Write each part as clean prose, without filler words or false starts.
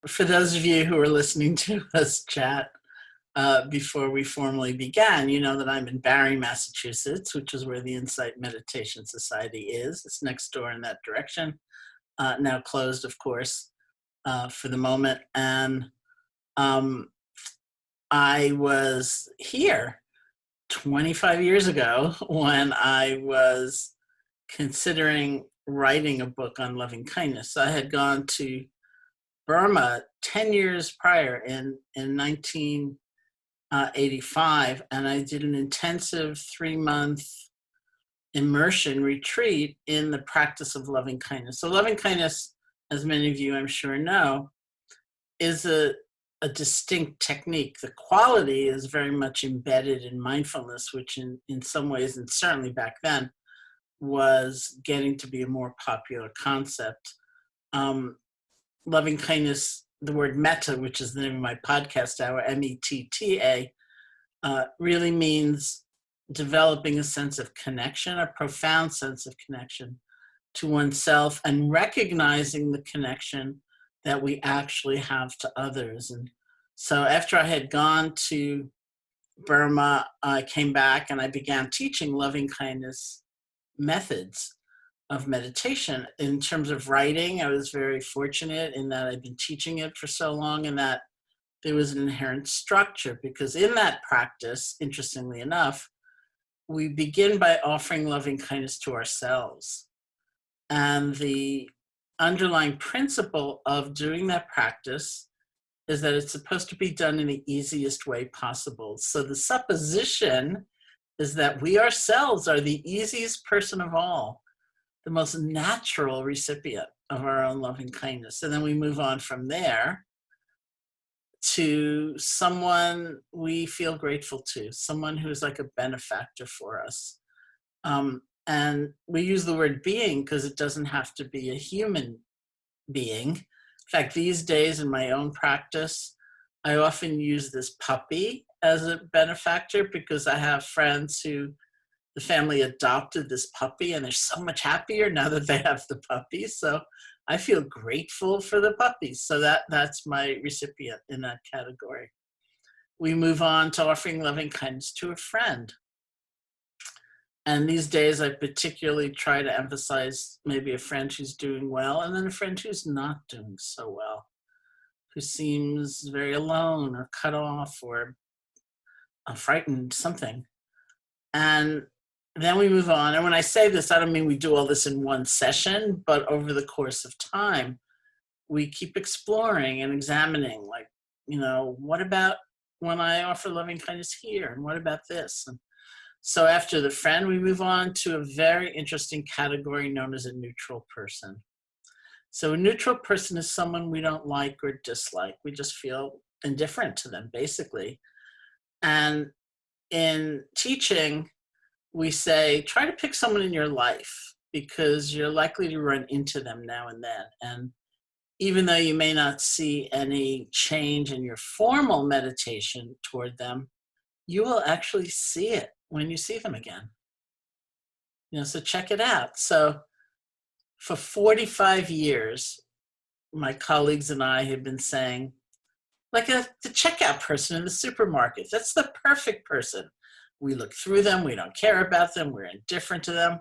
For those of you who are listening to us chat before we formally began, you know that I'm in Barre, Massachusetts, which is where the Insight Meditation Society is. It's next door in that direction. Now closed, of course, for the moment. And um, I was here 25 years ago when I was considering writing a book on loving kindness. I had gone to Burma 10 years prior in 1985, and I did an intensive 3-month immersion retreat in the practice of loving kindness. So loving kindness, as many of you I'm sure know, is a distinct technique. The quality is very much embedded in mindfulness, which in some ways, and certainly back then, was getting to be a more popular concept. Loving kindness, the word metta, which is the name of my podcast hour, METTA, really means developing a sense of connection, a profound sense of connection to oneself, and recognizing the connection that we actually have to others. And so after I had gone to Burma, I came back and I began teaching loving kindness methods of meditation. In terms of writing, I was very fortunate in that I'd been teaching it for so long and that there was an inherent structure, because in that practice, interestingly enough, we begin by offering loving kindness to ourselves. And the underlying principle of doing that practice is that it's supposed to be done in the easiest way possible. So the supposition is that we ourselves are the easiest person of all, the most natural recipient of our own loving kindness. And then we move on from there to someone we feel grateful to, someone who's like a benefactor for us. And we use the word being because it doesn't have to be a human being. In fact, these days in my own practice, I often use this puppy as a benefactor because I have friends who the family adopted this puppy and they're so much happier now that they have the puppy. So I feel grateful for the puppies. So that's my recipient in that category. We move on to offering loving kindness to a friend. And these days I particularly try to emphasize maybe a friend who's doing well and then a friend who's not doing so well, who seems very alone or cut off or frightened, something. And then we move on. And when I say this, I don't mean we do all this in one session, but over the course of time, we keep exploring and examining, like, what about when I offer loving kindness here? And what about this? And so after the friend, we move on to a very interesting category known as a neutral person. So a neutral person is someone we don't like or dislike. We just feel indifferent to them, basically. And in teaching, we say, try to pick someone in your life because you're likely to run into them now and then. And even though you may not see any change in your formal meditation toward them, you will actually see it when you see them again. So check it out. So for 45 years, my colleagues and I have been saying, like the checkout person in the supermarket, that's the perfect person. We look through them, we don't care about them, we're indifferent to them.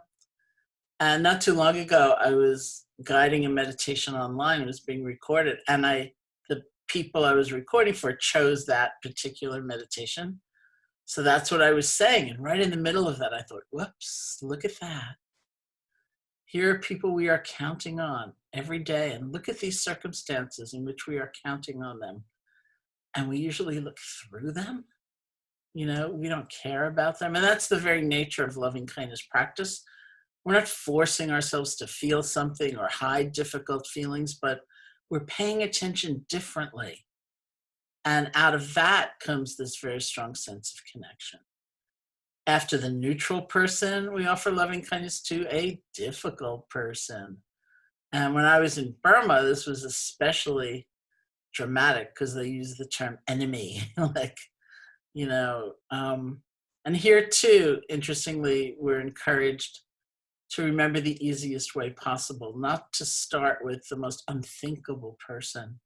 And not too long ago, I was guiding a meditation online. It was being recorded, and the people I was recording for chose that particular meditation. So that's what I was saying. And right in the middle of that, I thought, whoops, look at that. Here are people we are counting on every day, and look at these circumstances in which we are counting on them. And we usually look through them. We don't care about them. And that's the very nature of loving kindness practice. We're not forcing ourselves to feel something or hide difficult feelings, but we're paying attention differently. And out of that comes this very strong sense of connection. After the neutral person, we offer loving kindness to a difficult person. And when I was in Burma, this was especially dramatic because they use the term enemy, and here too, interestingly, we're encouraged to remember the easiest way possible, not to start with the most unthinkable person,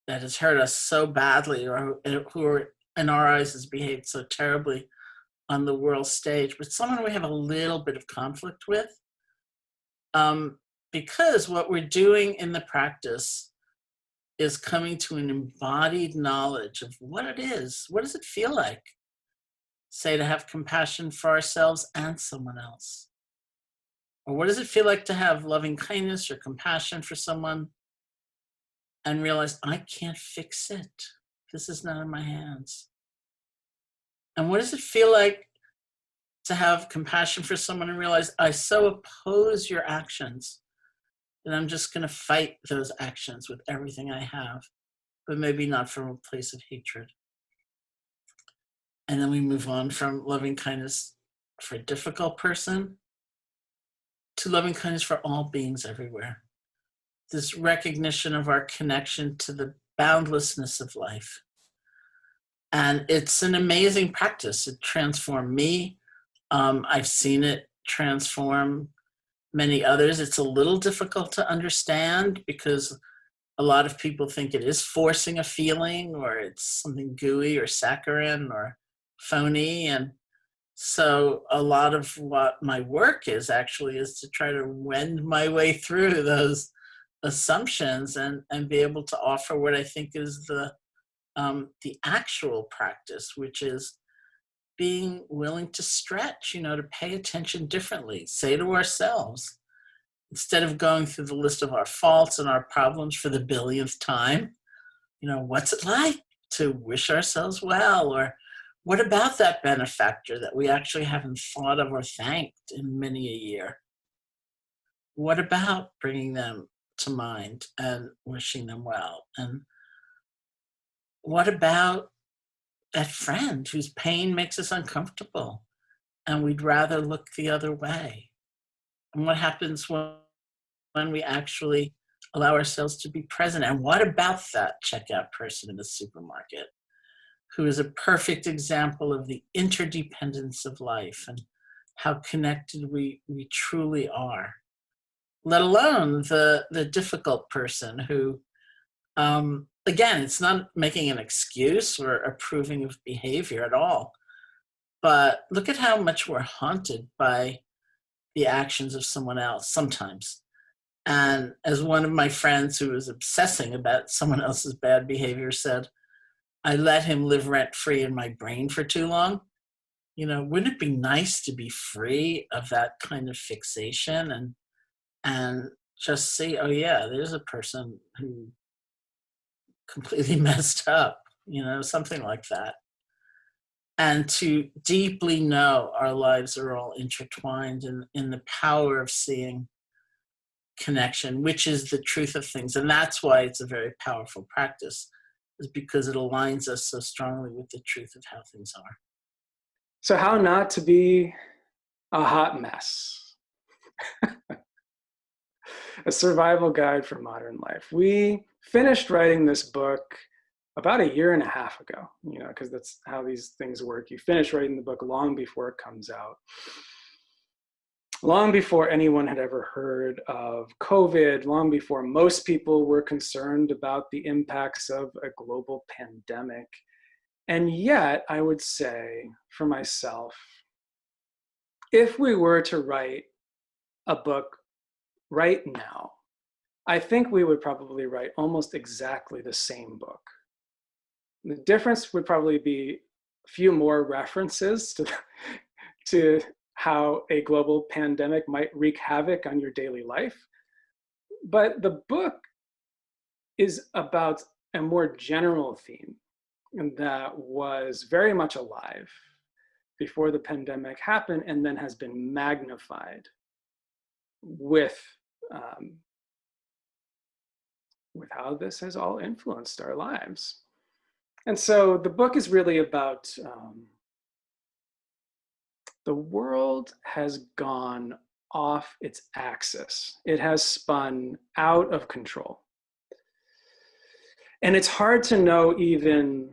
that has hurt us so badly, or who are, in our eyes, has behaved so terribly on the world stage, but someone we have a little bit of conflict with, um, because what we're doing in the practice is coming to an embodied knowledge of what it is. What does it feel like, say, to have compassion for ourselves and someone else? Or what does it feel like to have loving kindness or compassion for someone and realize I can't fix it? This is not in my hands. And what does it feel like to have compassion for someone and realize I so oppose your actions that I'm just going to fight those actions with everything I have, but maybe not from a place of hatred. And then we move on from loving kindness for a difficult person to loving kindness for all beings everywhere. This recognition of our connection to the boundlessness of life. And it's an amazing practice. It transformed me. I've seen it transform many others. It's a little difficult to understand because a lot of people think it is forcing a feeling, or it's something gooey or saccharine or phony. And so a lot of what my work is actually is to try to wend my way through those assumptions and be able to offer what I think is the actual practice, which is being willing to stretch, to pay attention differently, say to ourselves, instead of going through the list of our faults and our problems for the billionth time, what's it like to wish ourselves well? Or what about that benefactor that we actually haven't thought of or thanked in many a year? What about bringing them to mind and wishing them well? And what about that friend whose pain makes us uncomfortable and we'd rather look the other way? And what happens when we actually allow ourselves to be present? And what about that checkout person in the supermarket who is a perfect example of the interdependence of life and how connected we truly are? Let alone the difficult person who, again, it's not making an excuse or approving of behavior at all, but look at how much we're haunted by the actions of someone else sometimes. And as one of my friends who was obsessing about someone else's bad behavior said, I let him live rent free in my brain for too long. Wouldn't it be nice to be free of that kind of fixation and just see, oh yeah, there's a person who completely messed up, something like that. And to deeply know our lives are all intertwined in the power of seeing connection, which is the truth of things. And that's why it's a very powerful practice, is because it aligns us so strongly with the truth of how things are. So how not to be a hot mess? A survival guide for modern life. We finished writing this book about a year and a half ago, because that's how these things work. You finish writing the book long before it comes out. Long before anyone had ever heard of COVID, long before most people were concerned about the impacts of a global pandemic. And yet, I would say for myself, if we were to write a book right now, I think we would probably write almost exactly the same book. The difference would probably be a few more references to how a global pandemic might wreak havoc on your daily life. But the book is about a more general theme that was very much alive before the pandemic happened and then has been magnified with how this has all influenced our lives. And so the book is really about the world has gone off its axis. It has spun out of control. And it's hard to know even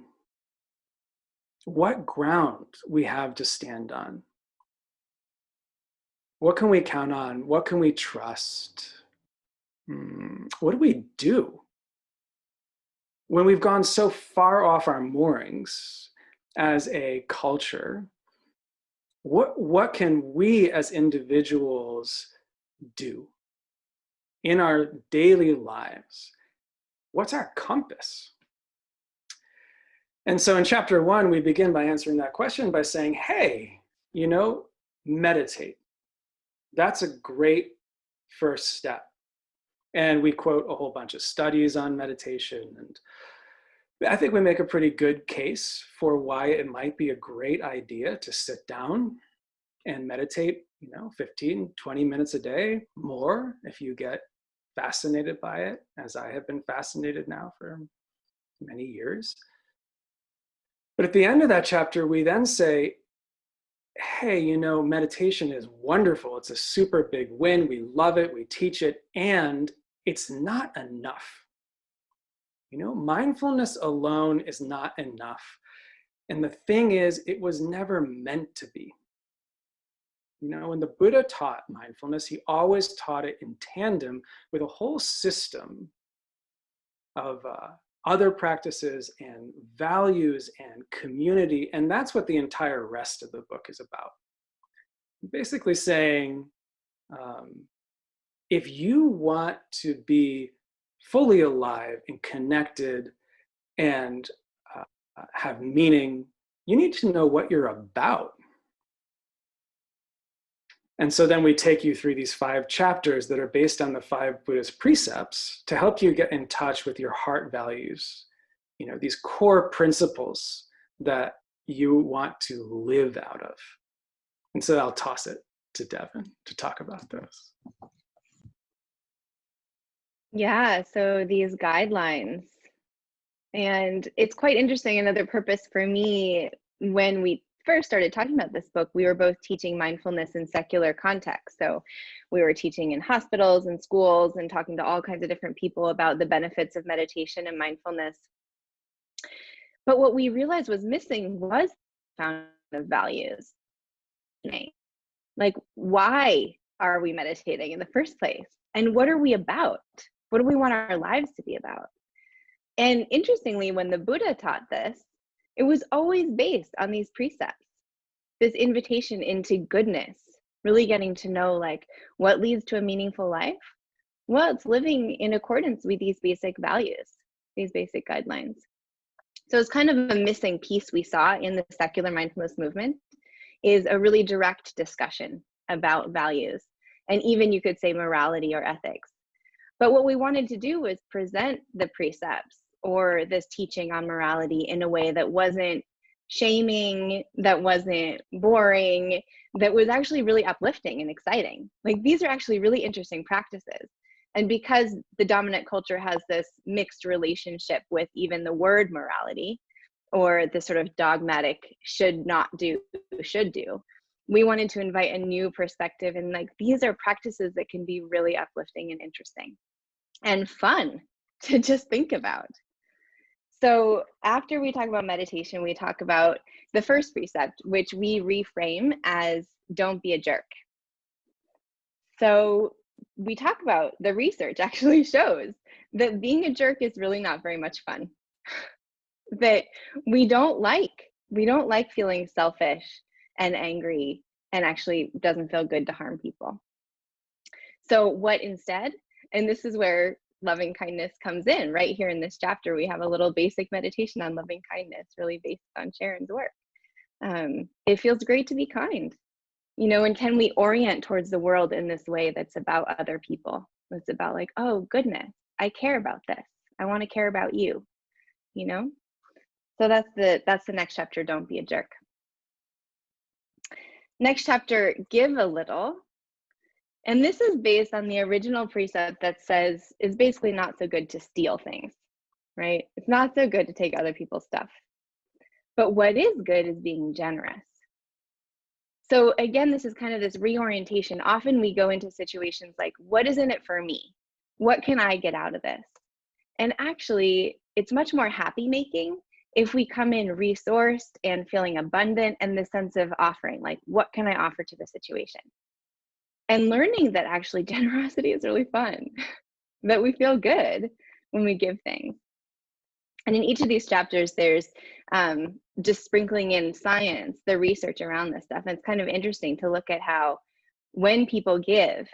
what ground we have to stand on. What can we count on? What can we trust? What do we do? when we've gone so far off our moorings as a culture, what can we as individuals do in our daily lives? What's our compass? And so in chapter 1, we begin by answering that question by saying, hey, meditate. That's a great first step. And we quote a whole bunch of studies on meditation. And I think we make a pretty good case for why it might be a great idea to sit down and meditate, 15, 20 minutes a day, more if you get fascinated by it, as I have been fascinated now for many years. But at the end of that chapter, we then say, hey, meditation is wonderful. It's a super big win. We love it. We teach it. And it's not enough. Mindfulness alone is not enough. And the thing is, it was never meant to be. When the Buddha taught mindfulness, he always taught it in tandem with a whole system of other practices and values and community. And that's what the entire rest of the book is about. Basically saying, if you want to be fully alive and connected and have meaning, you need to know what you're about. And so then we take you through these 5 chapters that are based on the 5 Buddhist precepts to help you get in touch with your heart values, these core principles that you want to live out of. And so I'll toss it to Devon to talk about those. Yeah, so these guidelines. And it's quite interesting. Another purpose for me, when we first started talking about this book, we were both teaching mindfulness in secular contexts. So we were teaching in hospitals and schools and talking to all kinds of different people about the benefits of meditation and mindfulness. But what we realized was missing was the foundation of values. Like, why are we meditating in the first place? And what are we about? What do we want our lives to be about? And interestingly, when the Buddha taught this, it was always based on these precepts, this invitation into goodness, really getting to know what leads to a meaningful life. Well, it's living in accordance with these basic values, these basic guidelines. So it's kind of a missing piece we saw in the secular mindfulness movement, is a really direct discussion about values, and even you could say morality or ethics. But what we wanted to do was present the precepts or this teaching on morality in a way that wasn't shaming, that wasn't boring, that was actually really uplifting and exciting. These are actually really interesting practices. And because the dominant culture has this mixed relationship with even the word morality, or the sort of dogmatic should not do, should do, we wanted to invite a new perspective. And these are practices that can be really uplifting and interesting and fun to just think about. So after we talk about meditation, we talk about the first precept, which we reframe as don't be a jerk. So we talk about the research actually shows that being a jerk is really not very much fun. That we don't like feeling selfish and angry, and actually doesn't feel good to harm people. So what instead? And this is where loving kindness comes in. Right here in this chapter, we have a little basic meditation on loving kindness, really based on Sharon's work. It feels great to be kind, and can we orient towards the world in this way that's about other people? It's about oh goodness, I care about this. I want to care about you, So that's the next chapter, don't be a jerk. Next chapter, give a little. And this is based on the original precept that says it's basically not so good to steal things, right? It's not so good to take other people's stuff. But what is good is being generous. So again, this is kind of this reorientation. Often we go into situations like, what is in it for me? What can I get out of this? And actually, it's much more happy making if we come in resourced and feeling abundant, and the sense of offering, what can I offer to the situation? And learning that actually generosity is really fun, that we feel good when we give things. And in each of these chapters, there's just sprinkling in science, the research around this stuff. And it's kind of interesting to look at how when people give,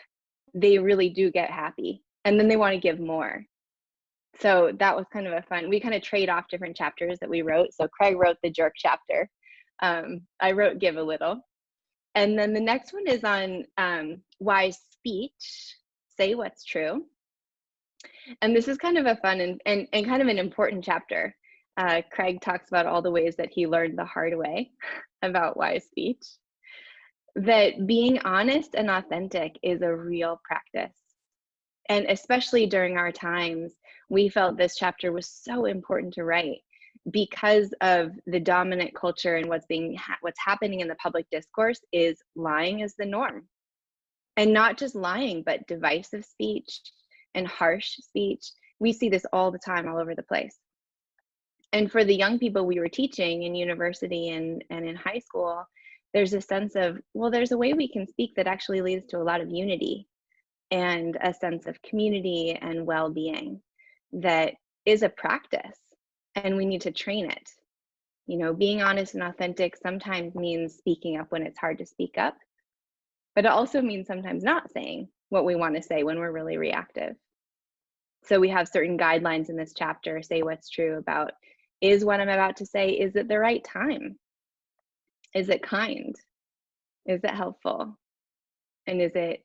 they really do get happy. And then they want to give more. So that was kind of a fun, we kind of trade off different chapters that we wrote. So Craig wrote the jerk chapter. I wrote give a little. And then the next one is on wise speech, say what's true. And this is kind of a fun and kind of an important chapter. Craig talks about all the ways that he learned the hard way about wise speech. That being honest and authentic is a real practice. And especially during our times, we felt this chapter was so important to write because of the dominant culture and what's happening in the public discourse is lying is the norm. And not just lying, but divisive speech and harsh speech. We see this all the time, all over the place. And for the young people we were teaching in university and in high school, there's a sense of, well, there's a way we can speak that actually leads to a lot of unity and a sense of community and well-being that is a practice, and we need to train it. You know, being honest and authentic sometimes means speaking up when it's hard to speak up, but it also means sometimes not saying what we want to say when we're really reactive. So we have certain guidelines in this chapter, say what's true about, is what I'm about to say, is it the right time? Is it kind? Is it helpful? And is it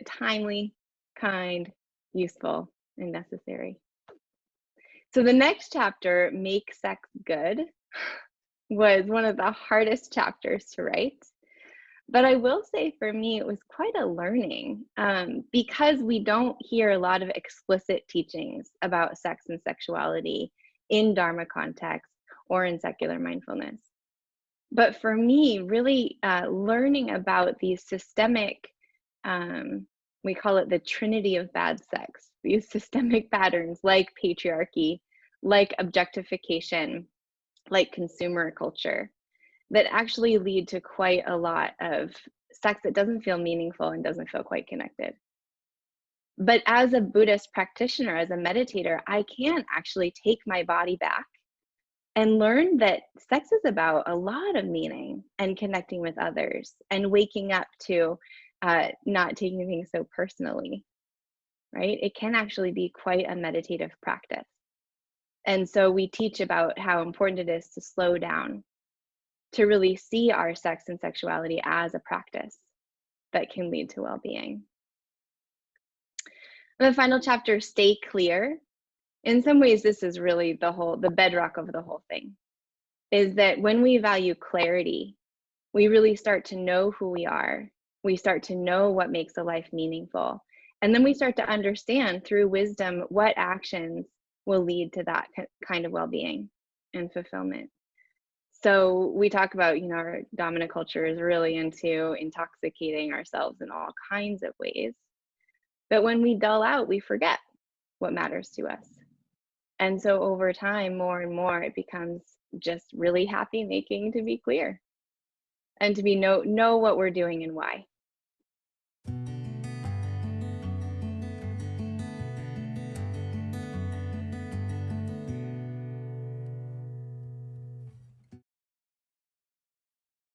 timely, kind, useful, and necessary? So the next chapter, Make Sex Good, was one of the hardest chapters to write. But I will say for me, it was quite a learning because we don't hear a lot of explicit teachings about sex and sexuality in Dharma context or in secular mindfulness. But for me, really learning about these systemic, we call it the trinity of bad sex, these systemic patterns like patriarchy, like objectification, like consumer culture, that actually lead to quite a lot of sex that doesn't feel meaningful and doesn't feel quite connected. But as a Buddhist practitioner, as a meditator, I can actually take my body back and learn that sex is about a lot of meaning and connecting with others and waking up to not taking things so personally, right? It can actually be quite a meditative practice. And so we teach about how important it is to slow down, to really see our sex and sexuality as a practice that can lead to well-being. And the final chapter, Stay Clear. In some ways, this is really the bedrock of the whole thing, is that when we value clarity, we really start to know who we are. We start to know what makes a life meaningful. And then we start to understand through wisdom what actions will lead to that kind of well-being and fulfillment. So we talk about, our dominant culture is really into intoxicating ourselves in all kinds of ways. But when we dull out, we forget what matters to us. And so over time, more and more, it becomes just really happy making to be clear and to know what we're doing and why.